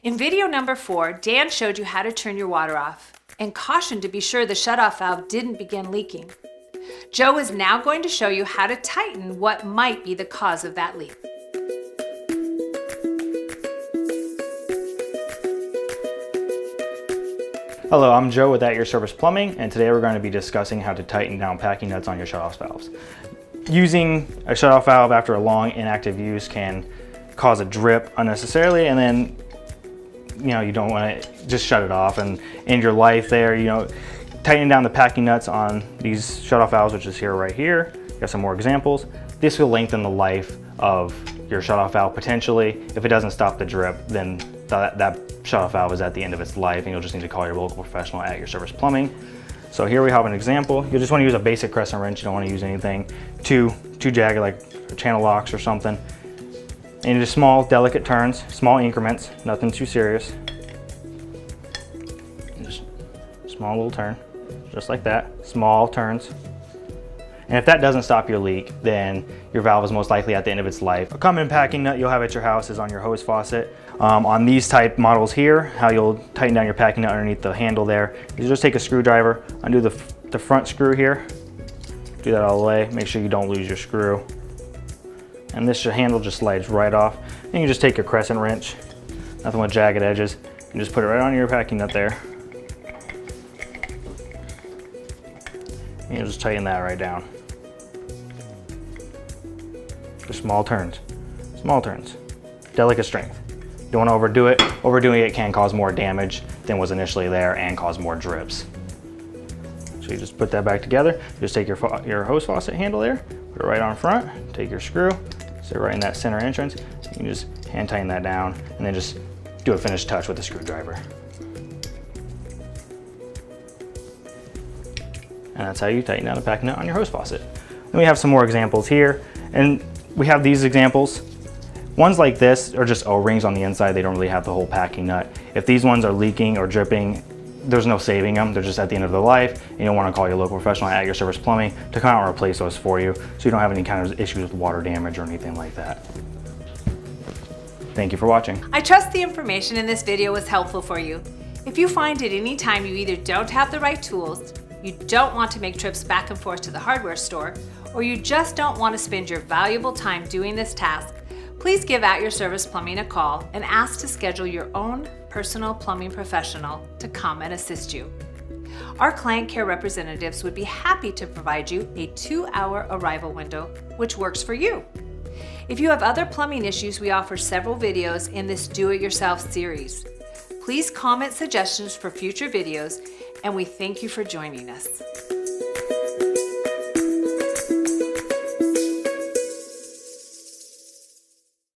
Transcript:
In video number 4, Dan showed you how to turn your water off and cautioned to be sure the shutoff valve didn't begin leaking. Joe is now going to show you how to tighten what might be the cause of that leak. Hello, I'm Joe with AYSP Plumbing, and today we're going to be discussing how to tighten down packing nuts on your shutoff valves. Using a shutoff valve after a long inactive use can cause a drip unnecessarily, and then you don't want to just shut it off and end your life there. Tightening down the packing nuts on these shutoff valves, which is here right here. Got some more examples. This will lengthen the life of your shutoff valve potentially. If it doesn't stop the drip, then that shutoff valve is at the end of its life, and you'll just need to call your local professional at AYSP Plumbing. So here we have an example. You just want to use a basic crescent wrench. You don't want to use anything too jagged, like channel locks or something. And just small, delicate turns, small increments, nothing too serious. Just small little turn, just like that, small turns. And if that doesn't stop your leak, then your valve is most likely at the end of its life. A common packing nut you'll have at your house is on your hose faucet. On these type models here, how you'll tighten down your packing nut underneath the handle there, is just take a screwdriver, undo the front screw here, do that all the way, make sure you don't lose your screw. And this handle just slides right off. And you just take your crescent wrench, nothing with jagged edges, and just put it right on your packing nut there. And you just tighten that right down. Just small turns, delicate strength. You don't want to overdo it. Overdoing it can cause more damage than was initially there and cause more drips. So you just put that back together. Just take your hose faucet handle there, put it right on front, take your screw, sit right in that center entrance. You can just hand tighten that down and then just do a finished touch with the screwdriver. And that's how you tighten down a packing nut on your hose faucet. Then we have some more examples here, and we have these examples. Ones like this are just O-rings on the inside. They don't really have the whole packing nut. If these ones are leaking or dripping, there's no saving them. They're just at the end of their life, and you'll want to call your local professional at AYSP Plumbing to come out and replace those for you, so you don't have any kind of issues with water damage or anything like that. Thank you for watching. I trust the information in this video was helpful for you. If you find at any time you either don't have the right tools, you don't want to make trips back and forth to the hardware store, or you just don't want to spend your valuable time doing this task, please give AYSP Plumbing a call and ask to schedule your own personal plumbing professional to come and assist you. Our client care representatives would be happy to provide you a 2-hour arrival window, which works for you. If you have other plumbing issues, we offer several videos in this do-it-yourself series. Please comment suggestions for future videos, and we thank you for joining us.